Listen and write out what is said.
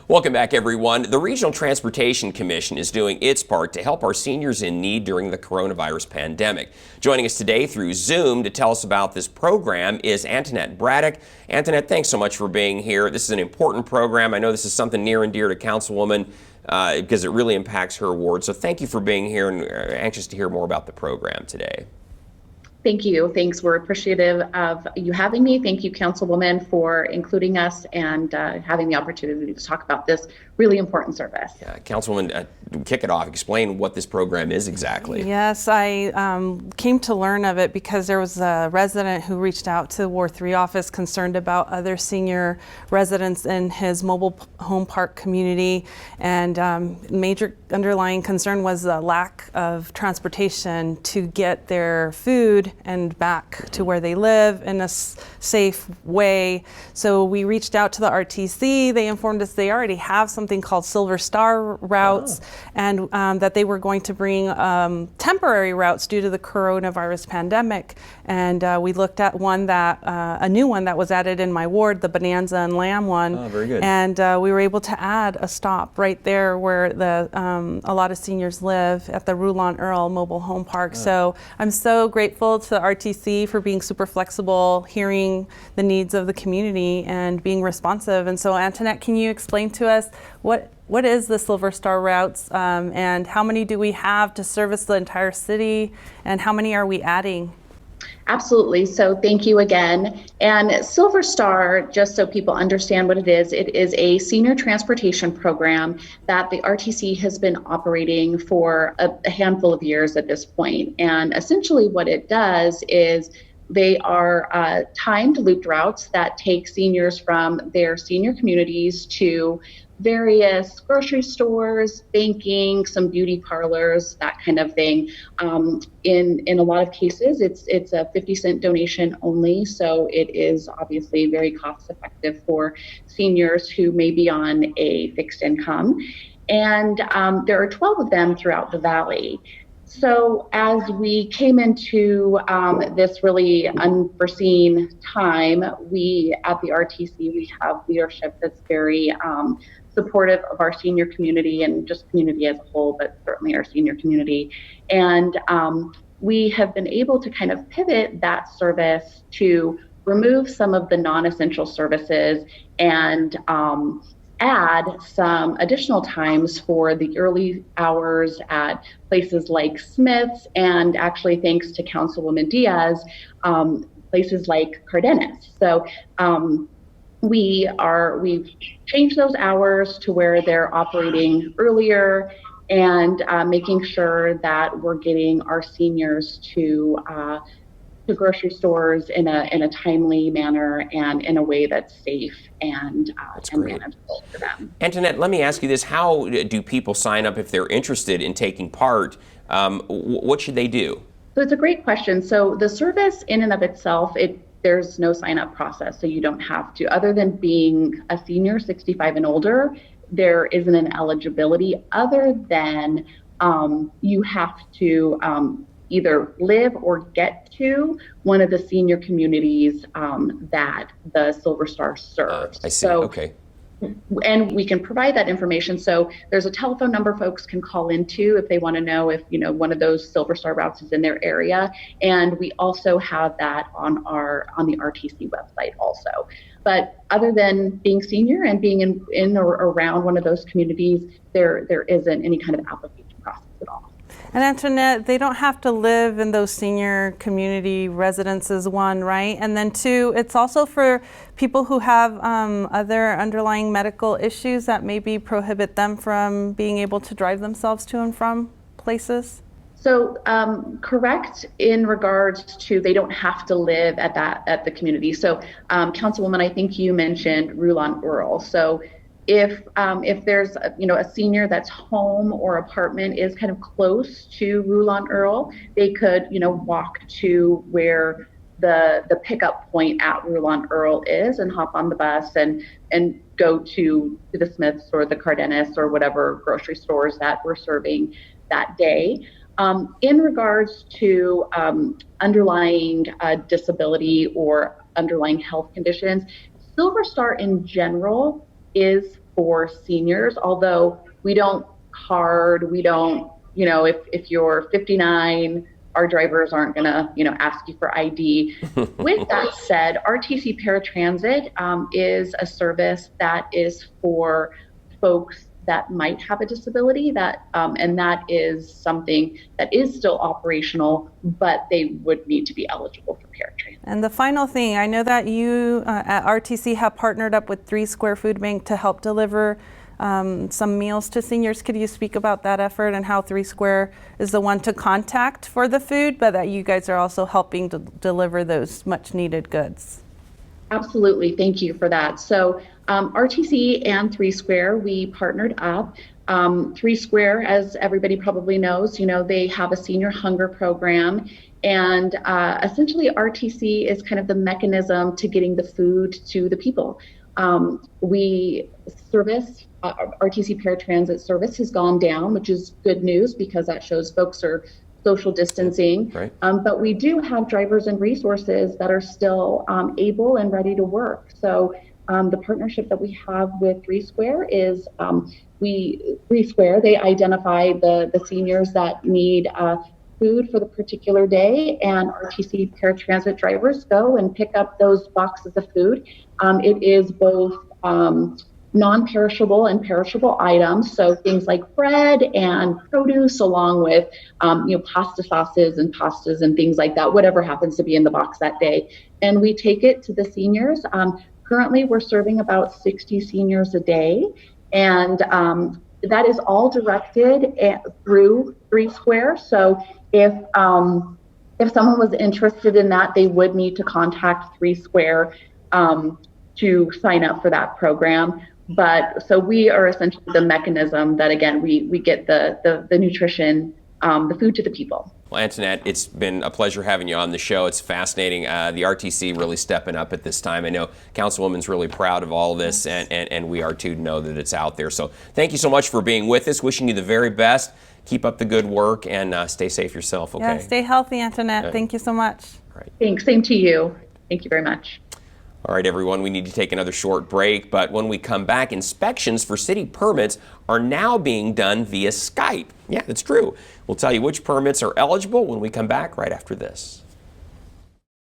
Welcome back, everyone. The Regional Transportation Commission is doing its part to help our seniors in need during the coronavirus pandemic. Joining us today through Zoom to tell us about this program is Antoinette Braddock. Antoinette, thanks so much for being here. This is an important program. I know this is something near and dear to Councilwoman because it really impacts her ward. So thank you for being here, and anxious to hear more about the program today. Thank you. Thanks. We're appreciative of you having me. Thank you, Councilwoman, for including us and having the opportunity to talk about this really important service. Yeah, Councilwoman, kick it off. Explain what this program is exactly. Yes, I came to learn of it because there was a resident who reached out to the Ward 3 office concerned about other senior residents in his mobile home park community, and major underlying concern was the lack of transportation to get their food and back to where they live in a safe way. So we reached out to the RTC. They informed us they already have something called Silver Star routes, and that they were going to bring temporary routes due to the coronavirus pandemic. And we looked at one that, a new one that was added in my ward, the Bonanza and Lamb one. Oh, very good. And we were able to add a stop right there where a lot of seniors live at the Rulon Earl Mobile Home Park. So I'm so grateful to the RTC for being super flexible, hearing the needs of the community and being responsive. And so Antoinette, can you explain to us what is the Silver Star routes, and how many do we have to service the entire city, and how many are we adding? Absolutely. So thank you again. And Silver Star, just so people understand what it is a senior transportation program that the RTC has been operating for a handful of years at this point. And essentially what it does is they are timed looped routes that take seniors from their senior communities to various grocery stores, banking, some beauty parlors, that kind of thing. In a lot of cases, it's a 50-cent donation only, so it is obviously very cost effective for seniors who may be on a fixed income. And there are 12 of them throughout the valley. So as we came into this really unforeseen time, we at the RTC, we have leadership that's very supportive of our senior community and just community as a whole, but certainly our senior community. And we have been able to kind of pivot that service to remove some of the non-essential services and add some additional times for the early hours at places like Smith's, and actually thanks to Councilwoman Diaz, places like Cardenas. So we've changed those hours to where they're operating earlier, and making sure that we're getting our seniors to grocery stores in a timely manner and in a way that's safe and manageable for them. Antoinette, let me ask you this. How do people sign up if they're interested in taking part? What should they do? So it's a great question. So the service in and of itself, there's no sign-up process, so you don't have to. Other than being a senior, 65 and older, there isn't an eligibility other than you have to either live or get to one of the senior communities that the Silver Star serves. I see. Okay. And we can provide that information. So there's a telephone number folks can call into if they want to know if one of those Silver Star routes is in their area. And we also have that on the RTC website also. But other than being senior and being in or around one of those communities, there isn't any kind of application process at all. And Antoinette, they don't have to live in those senior community residences, one, right? And then two, it's also for people who have other underlying medical issues that maybe prohibit them from being able to drive themselves to and from places? So correct in regards to they don't have to live at the community. So Councilwoman, I think you mentioned Rulon Earl. So if there's a senior that's home or apartment is kind of close to Rulon Earl, they could walk to where the pickup point at Rulon Earl is and hop on the bus and go to the Smiths or the Cardenas or whatever grocery stores that we're serving that day. In regards to underlying disability or underlying health conditions, Silver Star in general is for seniors, although we don't card, we don't, if you're 59, our drivers aren't going to, ask you for ID. With that said, RTC Paratransit is a service that is for folks that might have a disability, and that is something that is still operational, but they would need to be eligible for paratransit. And the final thing, I know that you at RTC have partnered up with 3 Square Food Bank to help deliver some meals to seniors. Could you speak about that effort and how 3 Square is the one to contact for the food, but that you guys are also helping to deliver those much needed goods? Absolutely, thank you for that. So RTC and 3 Square, we partnered up. 3 Square, as everybody probably knows, they have a senior hunger program, and essentially RTC is kind of the mechanism to getting the food to the people. We service, RTC Paratransit service has gone down, which is good news because that shows folks are social distancing. Right. But we do have drivers and resources that are still able and ready to work. So the partnership that we have with 3 Square is 3 Square, they identify the seniors that need food for the particular day, and RTC Paratransit drivers go and pick up those boxes of food. It is both non-perishable and perishable items, so things like bread and produce, along with pasta sauces and pastas and things like that, whatever happens to be in the box that day. And we take it to the seniors. Currently, we're serving about 60 seniors a day, and that is all directed through 3 Square. So if someone was interested in that, they would need to contact 3 Square to sign up for that program. But so we are essentially the mechanism that, again, we get the nutrition, the food to the people. Well, Antoinette, it's been a pleasure having you on the show. It's fascinating. The RTC really stepping up at this time. I know Councilwoman's really proud of all of this, and we are too, to know that it's out there. So thank you so much for being with us. Wishing you the very best. Keep up the good work, and stay safe yourself, okay? Yeah, stay healthy, Antoinette. Thank you so much. Right. Thanks. Same to you. Thank you very much. All right, everyone, we need to take another short break, but when we come back, inspections for city permits are now being done via Skype. Yeah, that's true. We'll tell you which permits are eligible when we come back right after this.